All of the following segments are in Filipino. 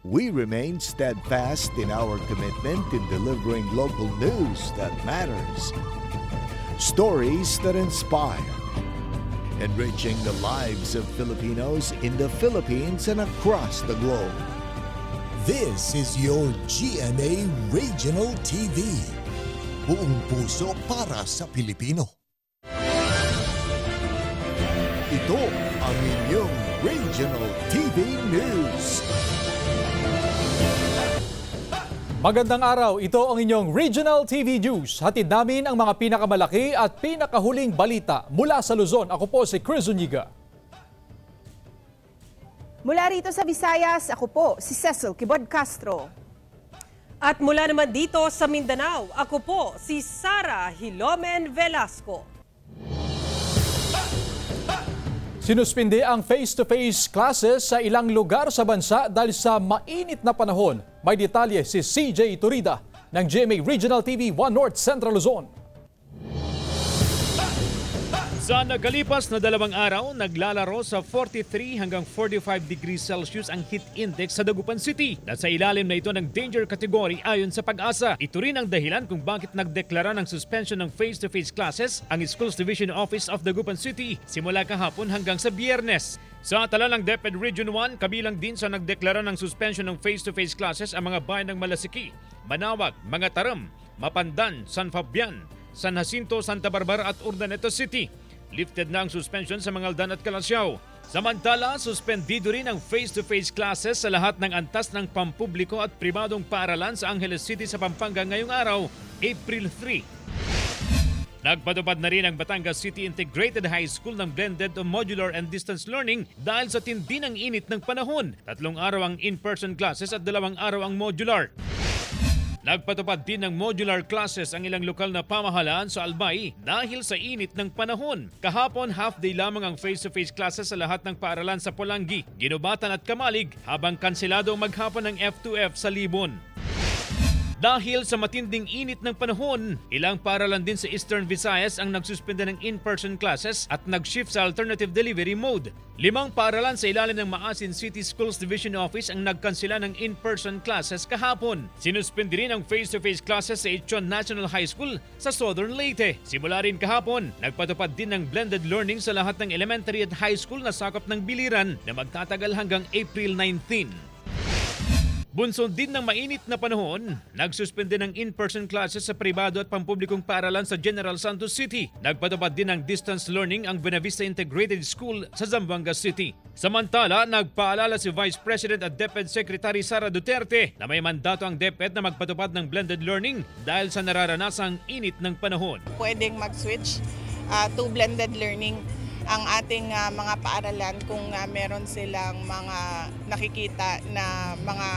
we remain steadfast in our commitment in delivering local news that matters. Stories that inspire. Enriching the lives of Filipinos in the Philippines and across the globe. This is your GMA Regional TV. Buong puso para sa Pilipino. Ito ang inyong Regional TV News. Magandang araw, ito ang inyong Regional TV News. Hatid namin ang mga pinakamalaki at pinakahuling balita mula sa Luzon. Ako po si Chris Zuniga. Mula rito sa Visayas, ako po si Cecil Kibod Castro. At mula naman dito sa Mindanao, ako po si Sara Hilomen Velasco. Sinuspinde ang face-to-face classes sa ilang lugar sa bansa dahil sa mainit na panahon. May detalye si CJ Turida ng GMA Regional TV 1 North Central Luzon. Sa nagkalipas na 2 araw, naglalaro sa 43 hanggang 45 degrees Celsius ang heat index sa Dagupan City. Nasa ilalim na ito ng danger category ayon sa Pag-asa. Ito rin ang dahilan kung bakit nagdeklara ng suspension ng face-to-face classes ang Schools Division Office of Dagupan City simula kahapon hanggang sa Biyernes. Sa tala ng DepEd Region 1, kabilang din sa nagdeklara ng suspension ng face-to-face classes ang mga bayan ng Malasiki, Manawag, Mangatarem, Mapandan, San Fabian, San Jacinto, Santa Barbara at Urdaneta City. Lifted na ang suspension sa Mangaldan at Calasiao. Samantala, suspendido rin ang face-to-face classes sa lahat ng antas ng pampubliko at pribadong paaralan sa Angeles City sa Pampanga ngayong araw, April 3. Nagpatupad na rin ang Batangas City Integrated High School ng blended modular and distance learning dahil sa tindi ng init ng panahon. 3 araw ang in-person classes at 2 araw ang modular. Nagpatupad din ng modular classes ang ilang lokal na pamahalaan sa Albay dahil sa init ng panahon. Kahapon, half-day lamang ang face-to-face classes sa lahat ng paaralan sa Pulangi, Ginubatan at Kamalig habang kanselado maghapon ng F2F sa Libon. Dahil sa matinding init ng panahon, ilang paaralan din sa Eastern Visayas ang nagsuspende ng in-person classes at nag-shift sa alternative delivery mode. 5 paaralan sa ilalim ng Maasin City Schools Division Office ang nagkansela ng in-person classes kahapon. Sinuspende rin ang face-to-face classes sa Itchon National High School sa Southern Leyte. Simula rin kahapon, nagpatupad din ng blended learning sa lahat ng elementary at high school na sakop ng Biliran na magtatagal hanggang April 19. Bunsod din ng mainit na panahon, nagsuspende ng in-person classes sa pribado at pampublikong paaralan sa General Santos City. Nagpatupad din ng distance learning ang Buenavista Integrated School sa Zamboanga City. Samantala, nagpaalala si Vice President at DepEd Secretary Sara Duterte na may mandato ang DepEd na magpatupad ng blended learning dahil sa nararanasang init ng panahon. Pwedeng mag-switch to blended learning ang ating mga paaralan kung meron silang mga nakikita na mga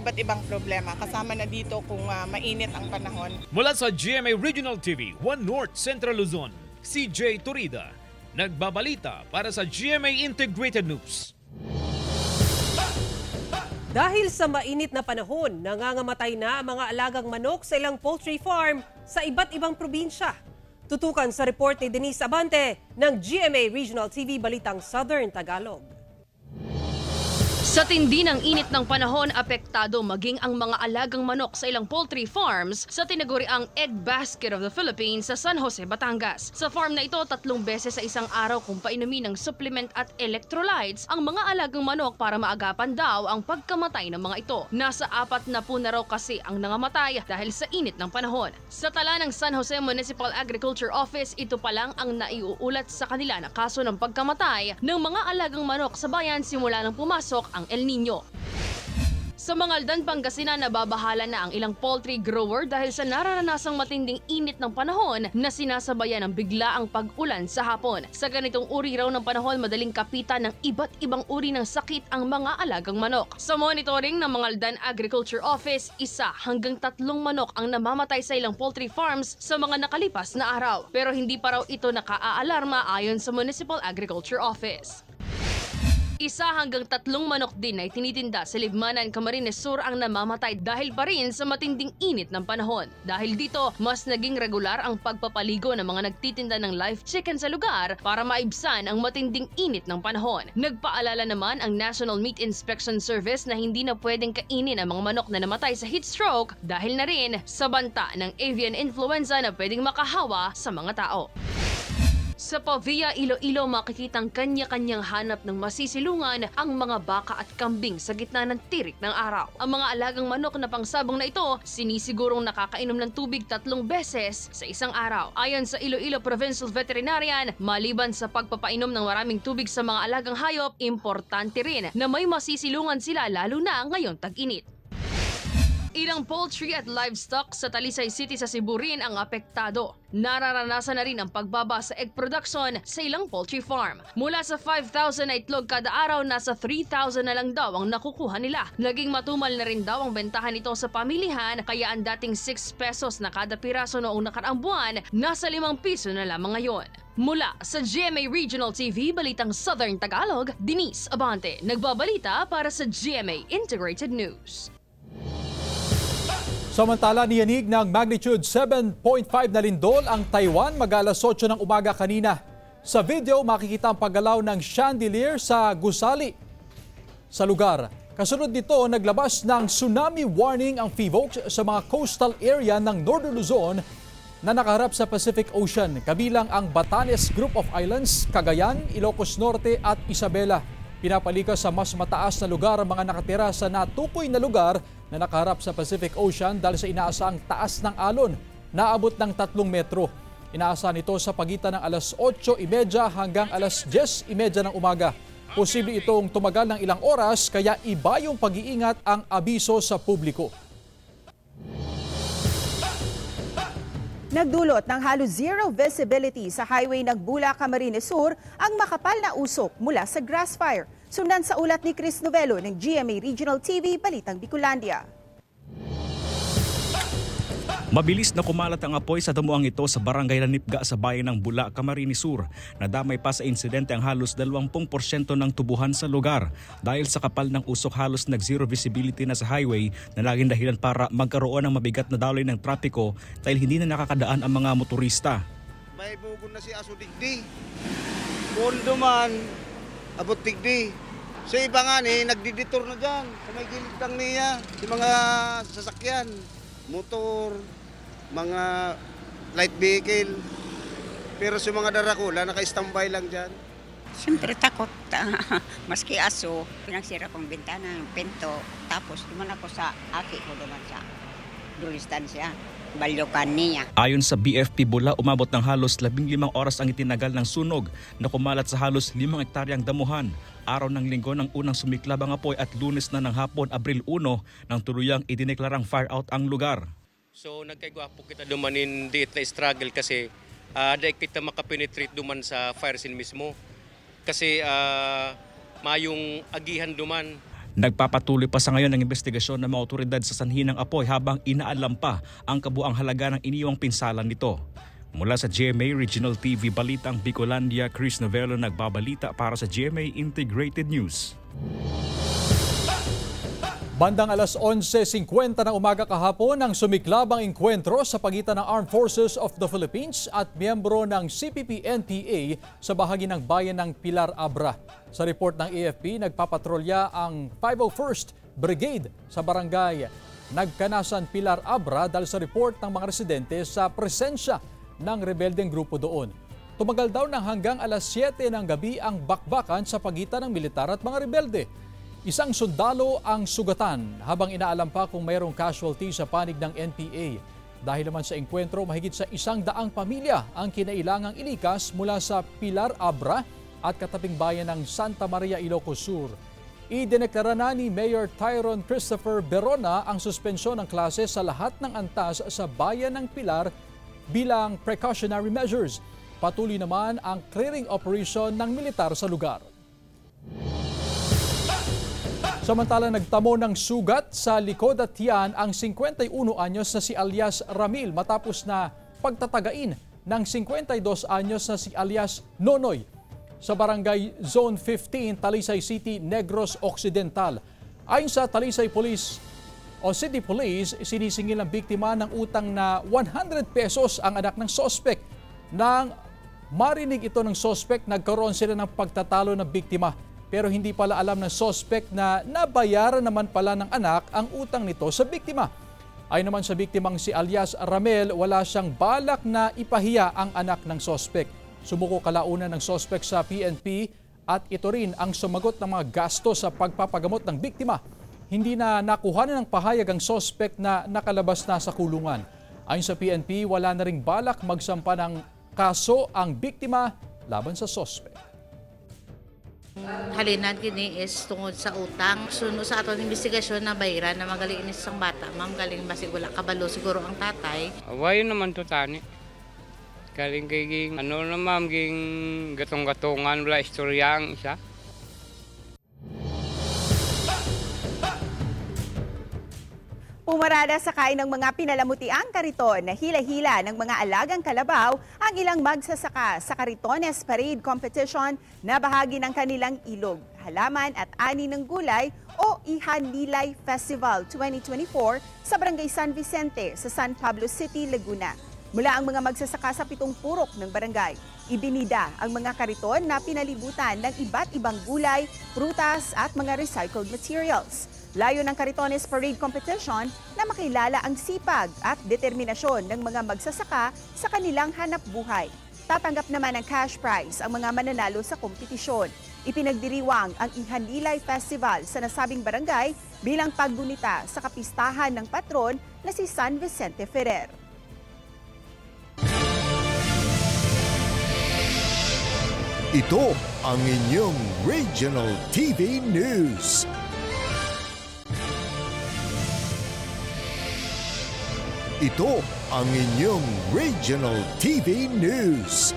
iba't ibang problema. Kasama na dito kung mainit ang panahon. Mula sa GMA Regional TV 1 North Central Luzon, CJ Turida, nagbabalita para sa GMA Integrated News. Dahil sa mainit na panahon, nangangamatay na ang mga alagang manok sa ilang poultry farm sa iba't ibang probinsya. Tutukan sa report ni Denise Abante ng GMA Regional TV Balitang Southern Tagalog. Sa tindi ng init ng panahon, apektado maging ang mga alagang manok sa ilang poultry farms sa tinaguriang Egg Basket of the Philippines sa San Jose, Batangas. Sa farm na ito, 3 beses sa isang araw kung painumin ng supplement at electrolytes ang mga alagang manok para maagapan daw ang pagkamatay ng mga ito. Nasa 40 na raw kasi ang nangamatay dahil sa init ng panahon. Sa tala ng San Jose Municipal Agriculture Office, ito pa lang ang naiuulat sa kanila na kaso ng pagkamatay ng mga alagang manok sa bayan simula nang pumasok ang El Nino. Sa Mangaldan, Pangasinan, nababahala na ang ilang poultry grower dahil sa nararanasang matinding init ng panahon na sinasabayan ng biglaang pag-ulan sa hapon. Sa ganitong uri raw ng panahon, madaling kapitan ng iba't ibang uri ng sakit ang mga alagang manok. Sa monitoring ng Mangaldan Agriculture Office, 1 hanggang 3 manok ang namamatay sa ilang poultry farms sa mga nakalipas na araw. Pero hindi pa raw ito nakaaalarma ayon sa Municipal Agriculture Office. 1 hanggang 3 manok din ay tinitinda sa Libmanan, Camarines Sur ang namamatay dahil pa rin sa matinding init ng panahon. Dahil dito, mas naging regular ang pagpapaligo ng mga nagtitinda ng live chicken sa lugar para maibsan ang matinding init ng panahon. Nagpaalala naman ang National Meat Inspection Service na hindi na pwedeng kainin ang mga manok na namatay sa heat stroke dahil na rin sa banta ng avian influenza na pwedeng makahawa sa mga tao. Sa Pavia, Iloilo, makikitang kanya-kanyang hanap ng masisilungan ang mga baka at kambing sa gitna ng tirik ng araw. Ang mga alagang manok na pangsabong na ito, sinisigurong nakakainom ng tubig 3 beses sa isang araw. Ayon sa Iloilo Provincial Veterinarian, maliban sa pagpapainom ng maraming tubig sa mga alagang hayop, importante rin na may masisilungan sila lalo na ngayong tag-init. Ilang poultry at livestock sa Talisay City sa Cebu rin ang apektado. Nararanasan na rin ang pagbaba sa egg production sa ilang poultry farm. Mula sa 5,000 na itlog kada araw, nasa 3,000 na lang daw ang nakukuha nila. Naging matumal na rin daw ang bentahan nito sa pamilihan, kaya ang dating 6 pesos na kada piraso noong nakaraang buwan, nasa 5 piso na lamang ngayon. Mula sa GMA Regional TV, Balitang Southern Tagalog, Denise Abante, nagbabalita para sa GMA Integrated News. Samantala, niyanig ng magnitude 7.5 na lindol ang Taiwan mag-alas 8 ng umaga kanina. Sa video, makikita ang paggalaw ng chandelier sa gusali sa lugar. Kasunod nito, naglabas ng tsunami warning ang PHIVOLCS sa mga coastal area ng Northern Luzon na nakaharap sa Pacific Ocean, kabilang ang Batanes Group of Islands, Cagayan, Ilocos Norte at Isabela. Pinapalikas sa mas mataas na lugar ang mga nakatira sa natukoy na lugar na nakaharap sa Pacific Ocean dahil sa inaasahang taas ng alon na abot ng 3 metro. Inaasahan ito sa pagitan ng alas 8:30 hanggang alas 10:30 ng umaga. Posible itong tumagal ng ilang oras kaya iba yung pag-iingat ang abiso sa publiko. Nagdulot ng halos zero visibility sa highway ng Bula, Camarines Sur ang makapal na usok mula sa grass fire. Sundan sa ulat ni Chris Novelo ng GMA Regional TV, Balitang Bicolandia. Mabilis na kumalat ang apoy sa damuang ito sa barangay Lanipga sa bayan ng Bula, Camarines Sur. Nadamay pa sa insidente ang halos 20% ng tubuhan sa lugar. Dahil sa kapal ng usok, halos nag-zero visibility na sa highway na laging dahilan para magkaroon ng mabigat na daloy ng trapiko dahil hindi na nakakadaan ang mga motorista. May bugon na si Aso Digdi. Pondo man, abot Digdi. Sa iba nga nagdiditor na dyan. Sa may gilid lang niya, sa mga sasakyan, motor, mga light vehicle. Pero sa mga darakula, naka-standby lang dyan. Siyempre takot. Maski aso, pinagsira kong bintana, yung pinto. Tapos duman ako sa aki ko duman sa dulistansya. Balyokan niya. Ayon sa BFP Bula, umabot ng halos 15 oras ang itinagal ng sunog na kumalat sa halos 5 hektaryang damuhan. Araw ng Linggo ng unang sumiklab ang apoy at Lunes na ng hapon, Abril 1, nang tuluyang idineklarang fire out ang lugar. So nagkaigwapo kita dumanin di na struggle kasi dahil kita makapenetrate duman sa fire scene mismo. Kasi mayong agihan duman. Nagpapatuloy pa sa ngayon ang investigasyon ng mga otoridad sa sanhi ng apoy habang inaalam pa ang kabuang halaga ng iniwang pinsalan nito. Mula sa GMA Regional TV Balitang Bicolandia, Chris Novelo nagbabalita para sa GMA Integrated News. Bandang alas 11:50 ng umaga kahapon nang sumiklab ang engkwentro sa pagitan ng Armed Forces of the Philippines at miyembro ng CPP-NPA sa bahagi ng bayan ng Pilar Abra. Sa report ng AFP, nagpapatrolya ang 501st Brigade sa barangay Nagkanasan, Pilar Abra dahil sa report ng mga residente sa presensya ng rebeldeng grupo doon. Tumagal daw ng hanggang alas 7 ng gabi ang bakbakan sa pagitan ng militar at mga rebelde. Isang sundalo ang sugatan habang inaalam pa kung mayroong casualty sa panig ng NPA. Dahil naman sa engkwentro, mahigit sa 100 pamilya ang kinailangang ilikas mula sa Pilar Abra at katabing bayan ng Santa Maria, Ilocos Sur. Idineklara na ni Mayor Tyrone Christopher Berona ang suspensyon ng klase sa lahat ng antas sa bayan ng Pilar bilang precautionary measures. Patuloy naman ang clearing operation ng militar sa lugar. Samantala, nagtamo ng sugat sa likod at tiyan ang 51 anyos na si alias Ramil matapos na pagtatagain ng 52 anyos na si alias Nonoy. sa Barangay Zone 15, Talisay City, Negros Occidental. Ayon sa Talisay Police o City Police, sinisingil ng biktima ng utang na 100 pesos ang anak ng sospek. Nang marinig ito ng sospek, nagkaroon sila ng pagtatalo ng biktima. Pero hindi pala alam ng sospek na nabayaran naman pala ng anak ang utang nito sa biktima. Ayon naman sa biktimang si alias Ramel, wala siyang balak na ipahiya ang anak ng sospek. Sumuko kalaunan ng sospek sa PNP at ito rin ang sumagot ng mga gasto sa pagpapagamot ng biktima. Hindi na nakuha ng pahayag ang sospek na nakalabas na sa kulungan. Ayon sa PNP, wala na ring balak magsampa ng kaso ang biktima laban sa sospek. Halinan kini is tungod sa utang. Suno sa aton investigasyon na bayran na magaling inis sang bata. Ma'am, galing basig wala kabalo siguro ang tatay. Away naman to tani. Galing kay ano na ma'am, ging gatong-gatongan wala istorya ang isa. Pumarada sa kain ng mga pinalamutiang kariton na hila-hila ng mga alagang kalabaw ang ilang magsasaka sa Karitones Parade Competition na bahagi ng kanilang ilog, halaman at ani ng gulay o Ihanilay Festival 2024 sa Barangay San Vicente sa San Pablo City, Laguna. Mula ang mga magsasaka sa 7 purok ng barangay, ibinida ang mga kariton na pinalibutan ng iba't ibang gulay, prutas at mga recycled materials. Layo ng Karitones Parade Competition na makilala ang sipag at determinasyon ng mga magsasaka sa kanilang hanap buhay. Tatanggap naman ng cash prize ang mga mananalo sa kompetisyon. Ipinagdiriwang ang Ihanilay Festival sa nasabing barangay bilang paggunita sa kapistahan ng patron na si San Vicente Ferrer. Ito ang inyong Regional TV News. Ito ang inyong Regional TV News.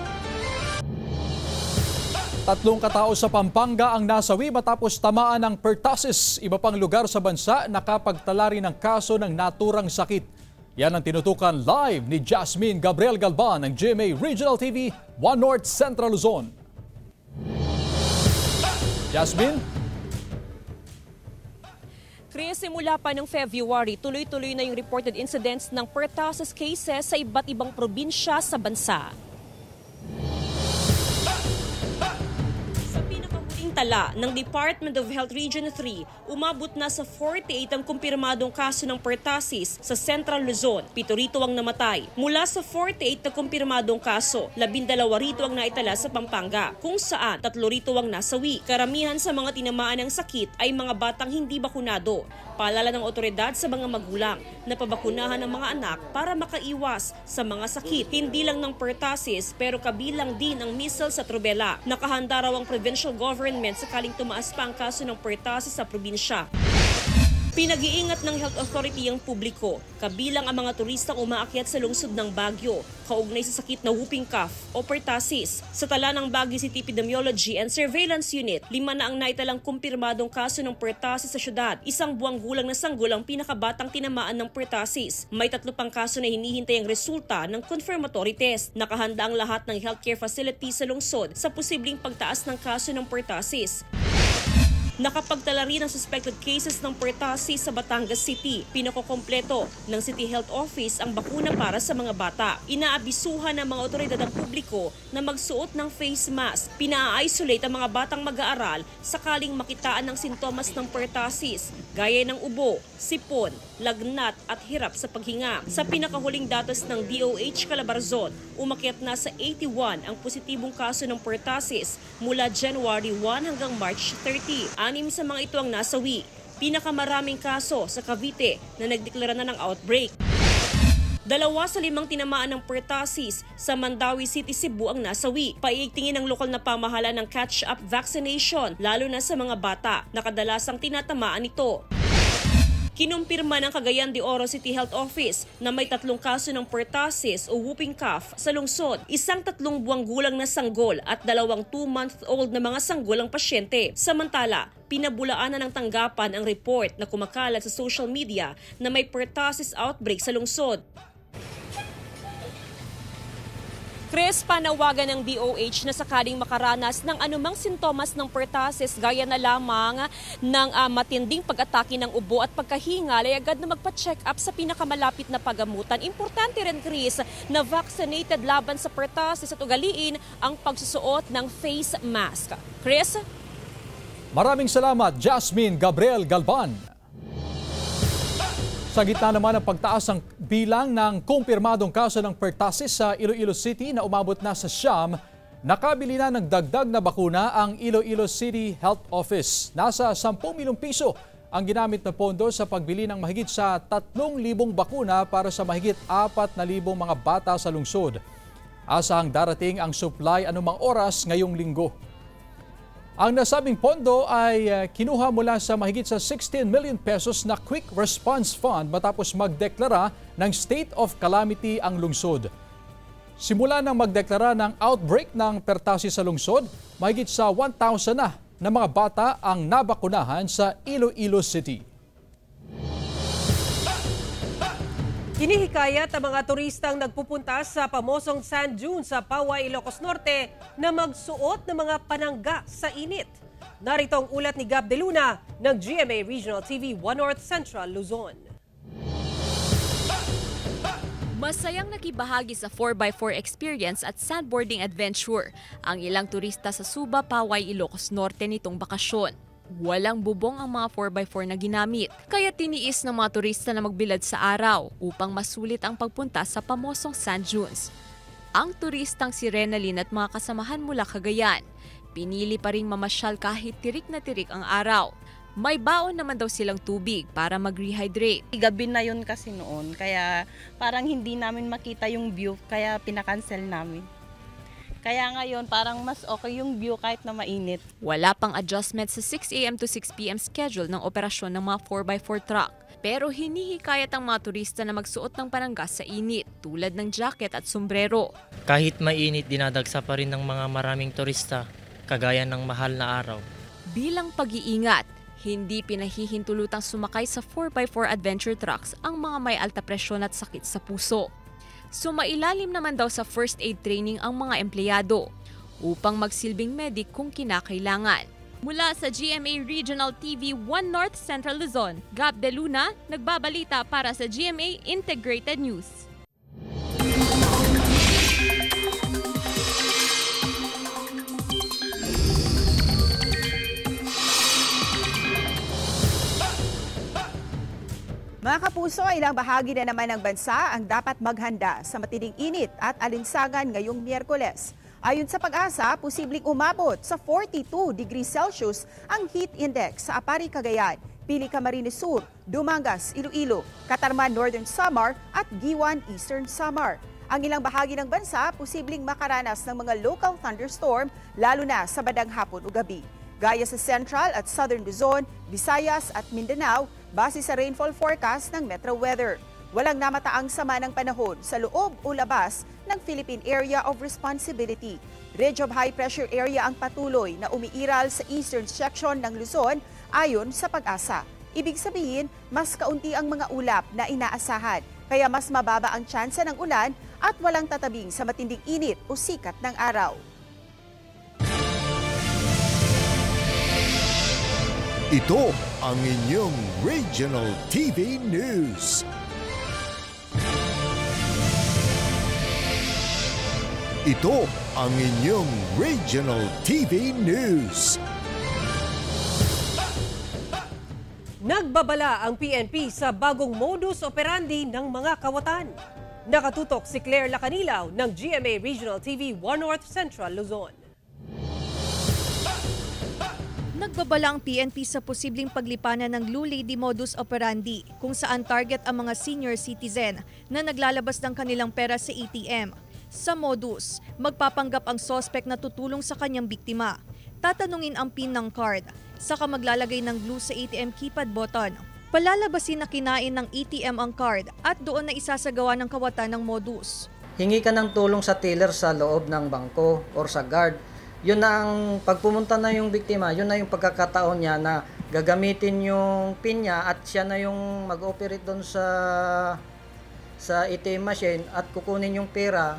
3 katao sa Pampanga ang nasawi matapos tamaan ng pertussis. Iba pang lugar sa bansa nakapagtala rin ng kaso ng naturang sakit. Yan ang tinutukan live ni Jasmine Gabriel Galban ng GMA Regional TV 1 North Central Luzon. Jasmine? Chris, simula pa ng February, tuloy-tuloy na yung reported incidents ng pertussis cases sa iba't ibang probinsya sa bansa. Sa pinakahuling tala ng Department of Health Region 3, umabot na sa 48 ang kumpirmadong kaso ng pertussis sa Central Luzon. 7 rito ang namatay. Mula sa 48 na kumpirmadong kaso, 12 rito ang naitala sa Pampanga, kung saan 3 rito ang nasawi. Karamihan sa mga tinamaan ng sakit ay mga batang hindi bakunado. Paalala ng otoridad sa mga magulang na pabakunahan ang mga anak para makaiwas sa mga sakit. Hindi lang ng pertussis pero kabilang din ang measles at rubella. Nakahanda raw ang provincial government sakaling tumaas pa ang kaso ng pertussis sa probinsya. Pinag-iingat ng health authority ang publiko, kabilang ang mga turistang umaakyat sa lungsod ng Baguio, kaugnay sa sakit na whooping cough o pertussis. Sa tala ng Baguio City Epidemiology and Surveillance Unit, 5 na ang naitalang kumpirmadong kaso ng pertussis sa syudad. 1 buwang gulang na sanggol ang pinakabatang tinamaan ng pertussis. May 3 pang kaso na hinihintay ang resulta ng confirmatory test. Nakahanda ang lahat ng healthcare facilities sa lungsod sa posibleng pagtaas ng kaso ng pertussis. Nakapagtala rin ang suspected cases ng pertussis sa Batangas City. Pinakokompleto ng City Health Office ang bakuna para sa mga bata. Inaabisuhan ng mga otoridad ang publiko na magsuot ng face mask. Pina-isolate ang mga batang mag-aaral sakaling makitaan ng sintomas ng pertussis, gaya ng ubo, sipon, lagnat at hirap sa paghinga. Sa pinakahuling datos ng DOH Calabarzon, umakyat na sa 81 ang positibong kaso ng pertussis mula January 1 hanggang March 30. 6 sa mga ito ang nasawi. Pinakamaraming kaso sa Cavite na nagdeklara na ng outbreak. 2 sa 5 tinamaan ng pertussis sa Mandawi City, Cebu ang nasawi. Paiigtingin ng lokal na pamahalaan ng catch-up vaccination, lalo na sa mga bata na kadalasang tinatamaan ito. Kinumpirma ng Cagayan de Oro City Health Office na may 3 kaso ng pertussis o whooping cough sa lungsod. 1 3 buwang gulang na sanggol at 2 2-month-old na mga sanggol ang pasyente. Samantala, pinabulaan na ng tanggapan ang report na kumakalat sa social media na may pertussis outbreak sa lungsod. Chris, panawagan ng DOH na sakaling makaranas ng anumang sintomas ng pertussis gaya na lamang ng matinding pag-atake ng ubo at pagkahingal ay agad na magpa-check up sa pinakamalapit na pagamutan. Importante rin, Chris, na vaccinated laban sa pertussis at ugaliin ang pagsusuot ng face mask. Chris? Maraming salamat, Jasmine Gabriel Galban. Sa gitna naman ng pagtaas ng bilang ng kumpirmadong kaso ng pertussis sa Iloilo City na umabot na sa siyam, nakabili na ng dagdag na bakuna ang Iloilo City Health Office. Nasa 10 milyong piso ang ginamit na pondo sa pagbili ng mahigit sa 3,000 bakuna para sa mahigit 4,000 mga bata sa lungsod. Asahang darating ang supply anumang oras ngayong linggo. Ang nasabing pondo ay kinuha mula sa mahigit sa 16 million pesos na Quick Response Fund matapos magdeklara ng state of calamity ang lungsod. Simula nang magdeklara ng outbreak ng pertussis sa lungsod, mahigit sa 1,000 na mga bata ang nabakunahan sa Iloilo City. Hinihikayat ang mga turistang nagpupunta sa pamosong sand dune sa Poway, Ilocos Norte na magsuot ng mga panangga sa init. Narito ang ulat ni Gab De Luna ng GMA Regional TV 1 North Central, Luzon. Masayang nakibahagi sa 4x4 experience at sandboarding adventure ang ilang turista sa Suba, Poway, Ilocos Norte nitong bakasyon. Walang bubong ang mga 4x4 na ginamit, kaya tiniis ng mga turista na magbilad sa araw upang masulit ang pagpunta sa pamosong sand dunes. Ang turistang si Renalyn at mga kasamahan mula Cagayan, pinili pa ring mamasyal kahit tirik na tirik ang araw. May baon naman daw silang tubig para mag-rehydrate. Gabi na yun kasi noon, kaya parang hindi namin makita yung view, kaya pinakancel namin. Kaya ngayon parang mas okay yung view kahit na mainit. Wala pang adjustment sa 6 a.m. to 6 p.m. schedule ng operasyon ng mga 4x4 truck. Pero hinihikayat ang mga turista na magsuot ng panangga sa init tulad ng jacket at sombrero. Kahit mainit, dinadagsa pa rin ng mga maraming turista, kagaya ng mahal na araw. Bilang pag-iingat, hindi pinahihintulutang sumakay sa 4x4 adventure trucks ang mga may alta presyon at sakit sa puso. Sumailalim naman daw sa first aid training ang mga empleyado upang magsilbing medic kung kinakailangan. Mula sa GMA Regional TV 1 North Central Luzon, Gab De Luna, nagbabalita para sa GMA Integrated News. Mga kapuso, ilang bahagi na naman ng bansa ang dapat maghanda sa matinding init at alinsagan ngayong Miyerkules. Ayon sa Pag-asa, posibleng umabot sa 42 degrees Celsius ang heat index sa Apari, Cagayan, Pili, Camarines Sur, Dumangas, Iloilo, Catarman, Northern Samar at Giwan, Eastern Samar. Ang ilang bahagi ng bansa posibleng makaranas ng mga local thunderstorm lalo na sa bandang hapon o gabi. Gaya sa Central at Southern Luzon, Visayas at Mindanao, base sa rainfall forecast ng Metro Weather. Walang namataang sama ng panahon sa loob o labas ng Philippine Area of Responsibility. Ridge of High Pressure Area ang patuloy na umiiral sa eastern section ng Luzon ayon sa Pag-asa. Ibig sabihin, mas kaunti ang mga ulap na inaasahan, kaya mas mababa ang tsansa ng ulan at walang tatabing sa matinding init o sikat ng araw. Ito ang inyong Regional TV News. Ito ang inyong Regional TV News. Nagbabala ang PNP sa bagong modus operandi ng mga kawatan. Nakatutok si Claire Lacanilaw ng GMA Regional TV 1 North Central, Luzon. Nagbabala ang PNP sa posibleng paglipanan ng Blue Lady modus operandi kung saan target ang mga senior citizen na naglalabas ng kanilang pera sa ATM. Sa modus, magpapanggap ang suspect na tutulong sa kanyang biktima. Tatanungin ang PIN ng card, saka maglalagay ng glue sa ATM keypad button. Palalabasin na kinain ng ATM ang card at doon na isasagawa ng kawatan ng modus. Hingi ka ng tulong sa teller sa loob ng bangko or sa guard. Yun na ang pagpumunta na yung biktima, yun na yung pagkakataon niya na gagamitin yung PIN niya at siya na yung mag-operate doon sa ATM machine at kukunin yung pera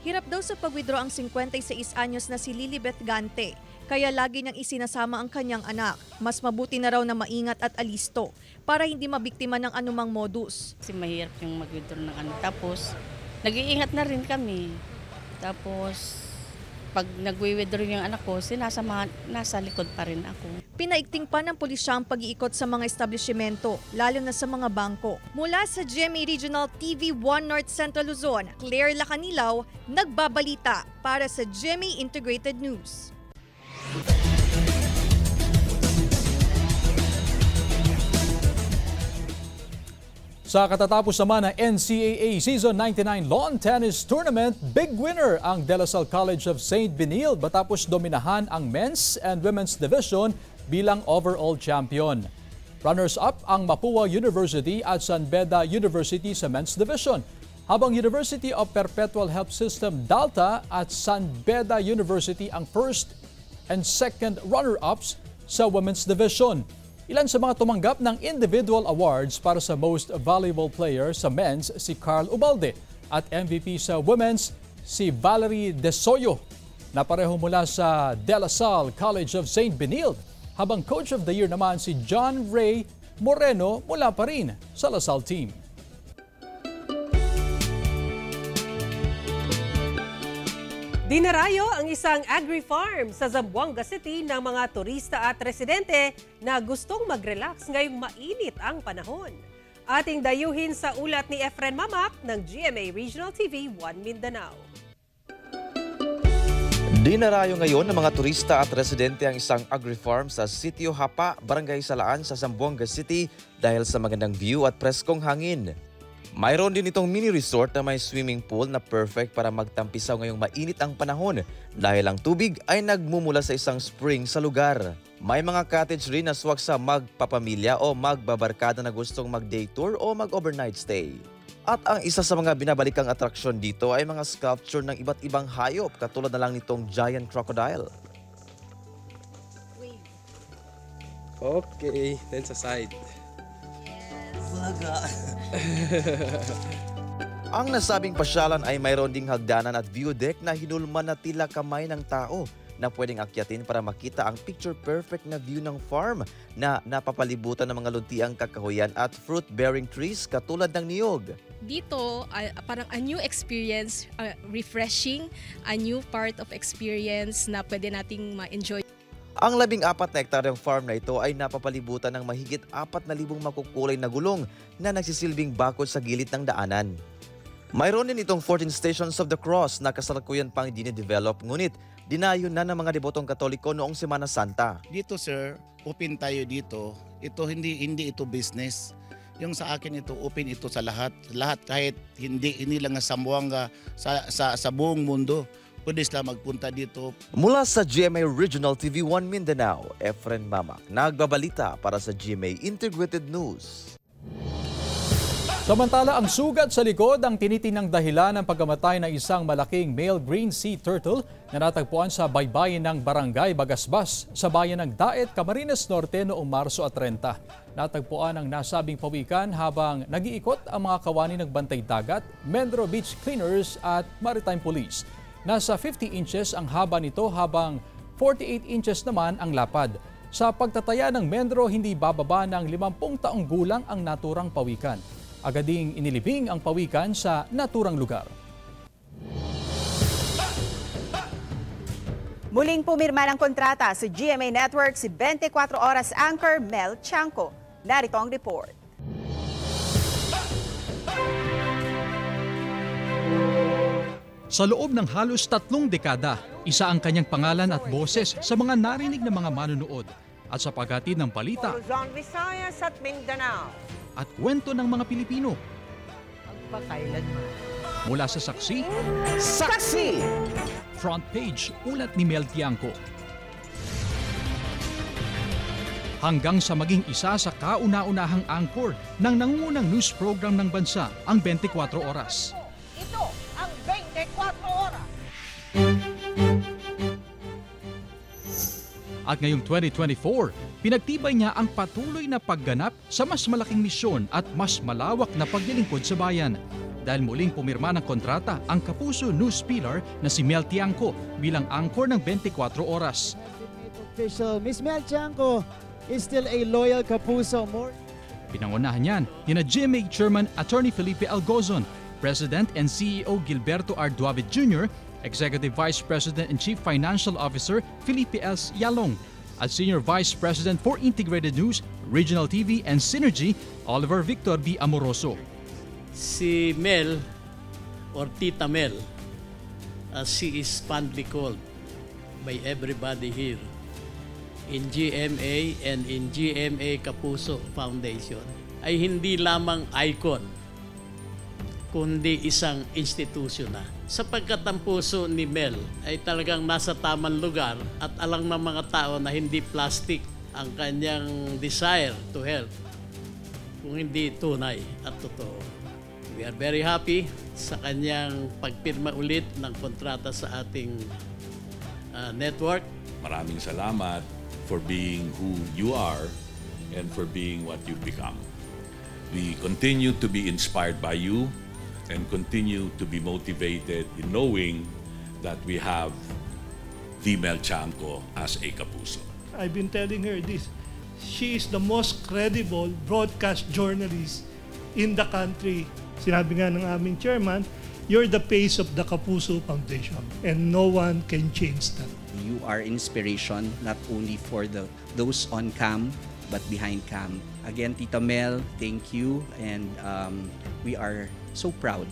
Hirap daw sa pag-withdraw ang 56 anyos na si Lilibeth Gante, kaya lagi niyang isinasama ang kanyang anak. Mas mabuti na raw na maingat at alisto para hindi mabiktima ng anumang modus. Kasi mahirap yung mag-withdraw ng ano. Tapos, nag-iingat na rin kami. Tapos, pag nag-withdraw yung anak ko, nasa likod pa rin ako. Pinaigting pa ng pulisya ang pag-iikot sa mga establishmento, lalo na sa mga bangko. Mula sa GMA Regional TV 1 North Central Luzon, Claire Lacanilaw, nagbabalita para sa GMA Integrated News. Sa katatapos naman ng NCAA Season 99 Lawn Tennis Tournament, big winner ang De La Salle College of St. Benilde matapos dominahan ang men's and women's division bilang overall champion. Runners-up ang Mapua University at San Beda University sa men's division, habang University of Perpetual Help System Dalta at San Beda University ang first and second runner-ups sa women's division. Ilan sa mga tumanggap ng individual awards para sa Most Valuable Player sa men's si Carl Ubalde at MVP sa women's si Valerie Desoyo na pareho mula sa De La Salle College of St. Benilde, habang Coach of the Year naman si John Ray Moreno mula pa rin sa La Salle team. Dinarayo ang isang agri-farm sa Zamboanga City ng mga turista at residente na gustong mag-relax ngayong mainit ang panahon. Ating dayuhin sa ulat ni Efren Mamak ng GMA Regional TV 1 Mindanao. Dinarayo ngayon ng mga turista at residente ang isang agri-farm sa Sitio Hapa, Barangay Salaan sa Zamboanga City dahil sa magandang view at preskong hangin. Mayroon din itong mini resort na may swimming pool na perfect para magtampisaw ngayong mainit ang panahon dahil ang tubig ay nagmumula sa isang spring sa lugar. May mga cottage rin na swak sa magpapamilya o magbabarkada na gustong mag-day tour o mag-overnight stay. At ang isa sa mga binabalikang atraksyon dito ay mga sculpture ng iba't ibang hayop katulad na lang nitong giant crocodile. Okay, then sa side. Ang nasabing pasyalan ay mayroon ding hagdanan at view deck na hinulman na tila kamay ng tao na pwedeng akyatin para makita ang picture-perfect na view ng farm na napapalibutan ng mga luntiang kakahuyan at fruit-bearing trees katulad ng niyog. Dito, parang a new experience, refreshing, a new part of experience na pwede nating ma-enjoy. Ang 14 na hektaryang farm na ito ay napapalibutan ng mahigit 4,000 makukulay na gulong na nagsisilbing bakod sa gilid ng daanan. Mayroon din itong 14 Stations of the Cross na kasalukuyan pang dinidevelop, ngunit dinayo na ng mga debotong Katoliko noong Semana Santa. Dito sir, open tayo dito. Ito hindi ito business. Yung sa akin ito, open ito sa lahat. Lahat kahit hindi lang sa Zamboanga, sa buong mundo. Pwede sila magpunta dito. Mula sa GMA Regional TV 1 Mindanao, Efren Mamak, nagbabalita para sa GMA Integrated News. Samantala, ang sugat sa likod ang tinitinang dahilan ng pagkamatay ng isang malaking male green sea turtle na natagpuan sa baybayin ng Barangay Bagasbas sa bayan ng Daet, Camarines Norte noong Marso 30. Natagpuan ang nasabing pawikan habang nag-iikot ang mga kawani ng bantay dagat, Mendro Beach Cleaners at Maritime Police. Nasa 50 inches ang haba nito habang 48 inches naman ang lapad. Sa pagtataya ng Mendro, hindi bababa ng 50 taong gulang ang naturang pawikan. Agading inilibing ang pawikan sa naturang lugar. Muling pumirma ng kontrata sa GMA Network si 24 Oras anchor Mel Chanco. Narito ang report. Sa loob ng halos 3 dekada, isa ang kanyang pangalan at boses sa mga narinig ng mga manunood at sa paghatid ng balita Luzon, Visayas at Mindanao at kwento ng mga Pilipino. Magpakailanman. Mula sa saksi, front page, ulat ni Mel Tiangco. Hanggang sa maging isa sa kauna-unahang anchor ng nangungunang news program ng bansa, ang 24 Oras. Ito ang 24 Oras. At ngayong 2024, pinagtibay niya ang patuloy na pagganap sa mas malaking misyon at mas malawak na paglilingkod sa bayan. dahil muling pumirma ng kontrata ang Kapuso news pillar na si Mel Tiangco bilang anchor ng 24 oras. Official Miss Mel Tiangco is still a loyal Kapuso. Pinangunahan niyan ni GMA Chairman Attorney Felipe Algozon, President and CEO Gilberto R. Duavit Jr., Executive Vice President and Chief Financial Officer Felipe S. Yalong, at Senior Vice President for Integrated News, Regional TV and Synergy, Oliver Victor B. Amoroso. Si Mel, or Tita Mel, as she is fondly called by everybody here, in GMA and in GMA Kapuso Foundation, ay hindi lamang icon, kundi isang institusyon na. Sapagkat ang puso ni Mel ay talagang nasa tamang lugar at alam ng mga tao na hindi plastic ang kanyang desire to help, kung hindi tunay at totoo. We are very happy sa kanyang pagpirma ulit ng kontrata sa ating network. Maraming salamat for being who you are and for being what you've become. We continue to be inspired by you and continue to be motivated in knowing that we have the Mel Tiangco as a Kapuso. I've been telling her this. She is the most credible broadcast journalist in the country. Sinabi nga ng aming chairman, you're the face of the Kapuso Foundation and no one can change that. You are inspiration not only for those on cam but behind cam. Again, Tita Mel, thank you, and we are so proud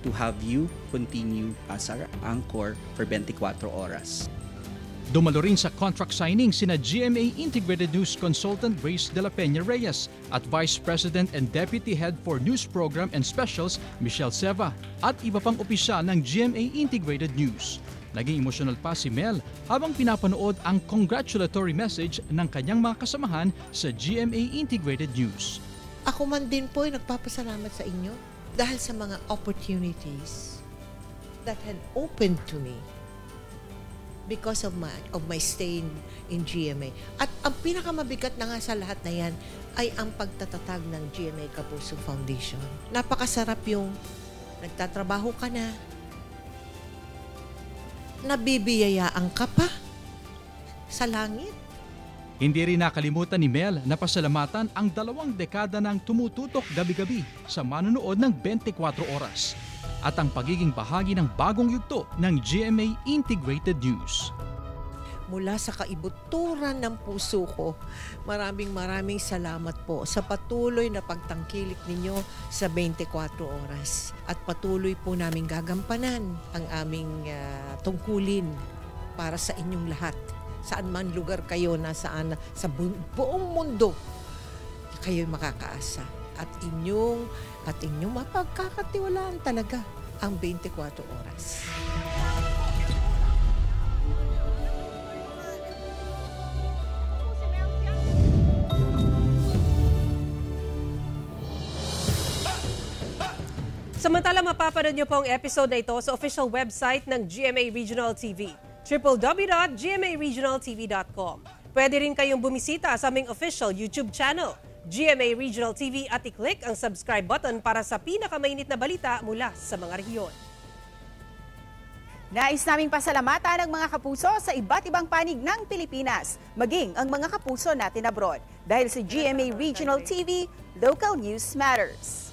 to have you continue as our anchor for 24 oras. Dumalo rin sa contract signing sina GMA Integrated News Consultant Grace de la Peña Reyes at Vice President and Deputy Head for News Program and Specials Michelle Seva at iba pang opisyal ng GMA Integrated News. Naging emotional pa si Mel habang pinapanood ang congratulatory message ng kanyang mga kasamahan sa GMA Integrated News. Ako man din po ay nagpapasalamat sa inyo dahil sa mga opportunities that had opened to me because of my stay in GMA. At ang pinakamabigat na nga sa lahat na yan ay ang pagtatatag ng GMA Kapuso Foundation. Napakasarap yung nagtatrabaho ka na, nabibiyayaan ka pa sa langit. Hindi rin nakalimutan ni Mel na pasalamatan ang 2 dekada ng tumututok gabi-gabi sa manonood ng 24 oras at ang pagiging bahagi ng bagong yugto ng GMA Integrated News. Mula sa kaibuturan ng puso ko, maraming salamat po sa patuloy na pagtangkilik ninyo sa 24 oras. At patuloy po namin gagampanan ang aming tungkulin para sa inyong lahat. Saan man lugar kayo, nasaan sa buong mundo, kayo makakaasa. At inyong mapagkakatiwalaan talaga ang 24 oras. Samantala, mapapanood niyo po ang episode na ito sa official website ng GMA Regional TV, www.gmaregionaltv.com. Pwede rin kayong bumisita sa aming official YouTube channel, GMA Regional TV, at i-click ang subscribe button para sa pinakamainit na balita mula sa mga rehiyon. Nais naming pasalamatan ang mga kapuso sa iba't ibang panig ng Pilipinas, maging ang mga kapuso natin abroad. Dahil sa GMA Regional TV, Local News Matters.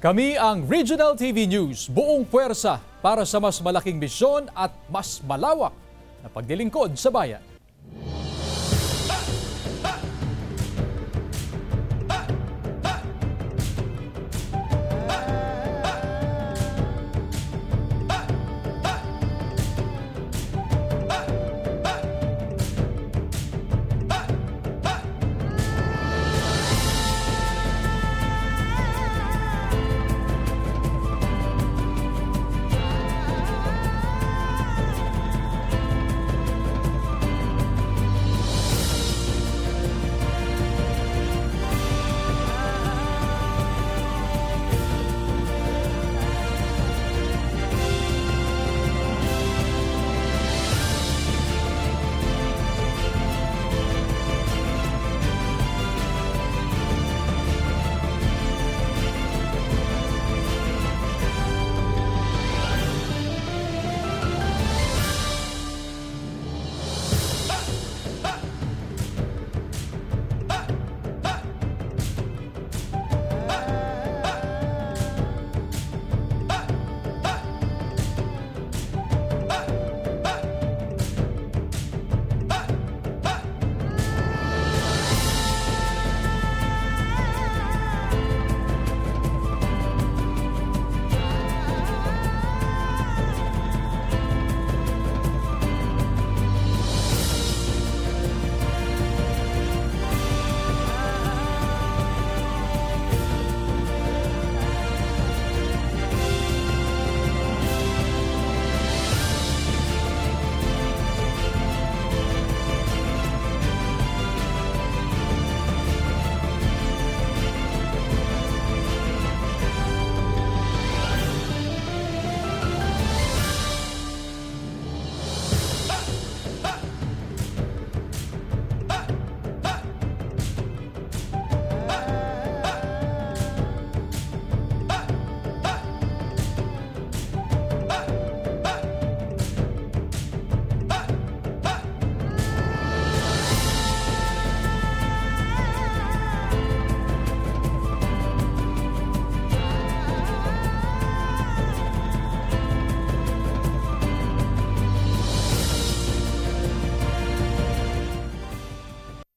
Kami ang Regional TV News, buong puwersa para sa mas malaking misyon at mas malawak na paglilingkod sa bayan.